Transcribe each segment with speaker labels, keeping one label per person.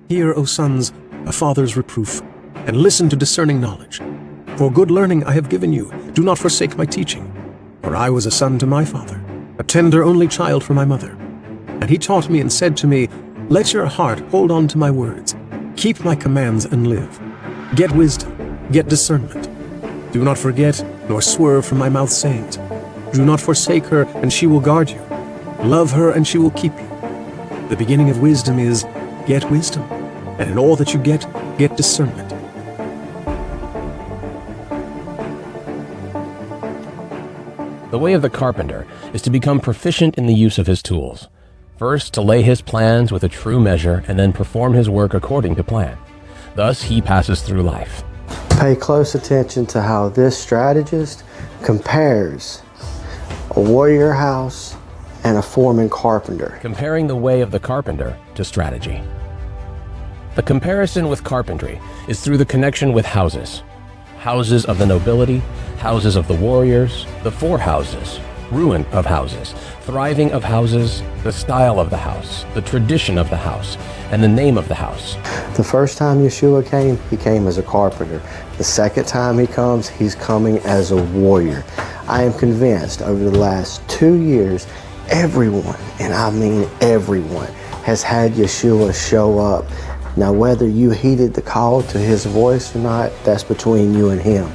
Speaker 1: Hear, O sons, a father's reproof, and listen to discerning knowledge. For good learning I have given you. Do not forsake my teaching. For I was a son to my father, a tender only child for my mother. And he taught me and said to me, Let your heart hold on to my words. Keep my commands and live. Get wisdom, get discernment. Do not forget, nor swerve from my mouth's sayings. Do not forsake her, and she will guard you. Love her, and she will keep you. The beginning of wisdom is, get wisdom, and in all that you get discernment.
Speaker 2: The way of the carpenter is to become proficient in the use of his tools. First, to lay his plans with a true measure, and then perform his work according to plan. Thus, he passes through life.
Speaker 3: Pay close attention to how this strategist compares a warrior house and a foreman carpenter.
Speaker 2: Comparing the way of the carpenter to strategy. The comparison with carpentry is through the connection with houses. Houses of the nobility, houses of the warriors, the four houses, ruin of houses, thriving of houses, the style of the house, the tradition of the house, and the name of the house.
Speaker 3: The first time Yeshua came, he came as a carpenter. The second time he comes, he's coming as a warrior. I am convinced over the last 2 years, everyone, and I mean everyone, has had Yeshua show up. Now, whether you heeded the call to his voice or not, that's between you and him.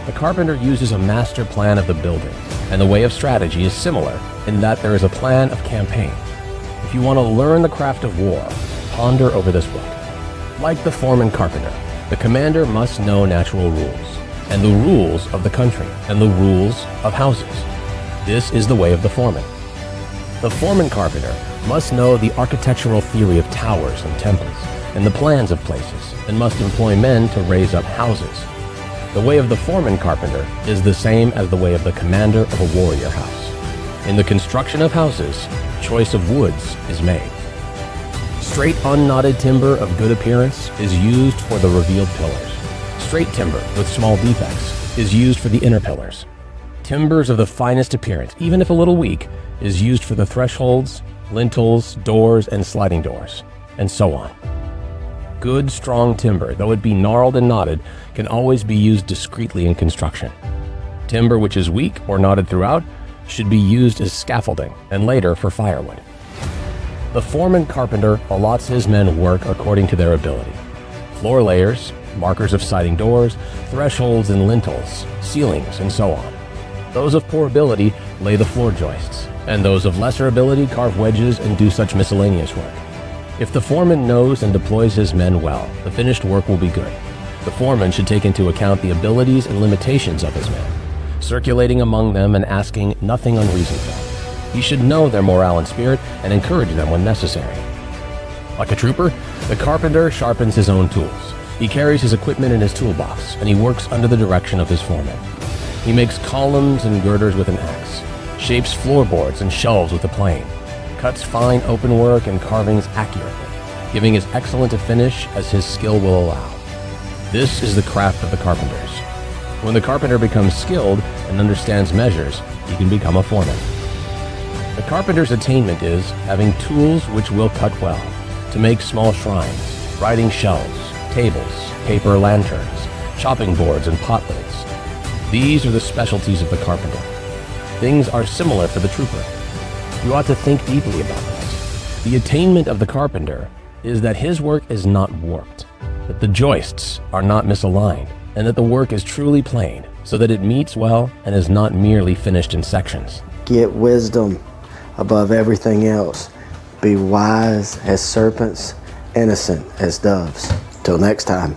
Speaker 2: The carpenter uses a master plan of the building, and the way of strategy is similar in that there is a plan of campaign. If you want to learn the craft of war, ponder over this book. Like the foreman carpenter, the commander must know natural rules, and the rules of the country, and the rules of houses. This is the way of the foreman. The foreman carpenter must know the architectural theory of towers and temples, and the plans of places, and must employ men to raise up houses. The way of the foreman carpenter is the same as the way of the commander of a warrior house. In the construction of houses, choice of woods is made. Straight unknotted timber of good appearance is used for the revealed pillars. Straight timber with small defects is used for the inner pillars. Timbers of the finest appearance, even if a little weak, is used for the thresholds, lintels, doors, and sliding doors, and so on. Good, strong timber, though it be gnarled and knotted, can always be used discreetly in construction. Timber which is weak or knotted throughout should be used as scaffolding and later for firewood. The foreman carpenter allots his men work according to their ability. Floor layers, markers of siding doors, thresholds and lintels, ceilings, and so on. Those of poor ability lay the floor joists, and those of lesser ability carve wedges and do such miscellaneous work. If the foreman knows and deploys his men well, the finished work will be good. The foreman should take into account the abilities and limitations of his men, circulating among them and asking nothing unreasonable. He should know their morale and spirit and encourage them when necessary. Like a trooper, the carpenter sharpens his own tools. He carries his equipment in his toolbox, and he works under the direction of his foreman. He makes columns and girders with an axe, shapes floorboards and shelves with a plane, cuts fine open work and carvings accurately, giving as excellent a finish as his skill will allow. This is the craft of the carpenters. When the carpenter becomes skilled and understands measures, he can become a foreman. The carpenter's attainment is having tools which will cut well, to make small shrines, writing shelves, tables, paper lanterns, chopping boards, and pot lids. These are the specialties of the carpenter. Things are similar for the trooper. You ought to think deeply about this. The attainment of the carpenter is that his work is not warped, that the joists are not misaligned, and that the work is truly plain, so that it meets well and is not merely finished in sections.
Speaker 3: Get wisdom above everything else. Be wise as serpents, innocent as doves. Till next time.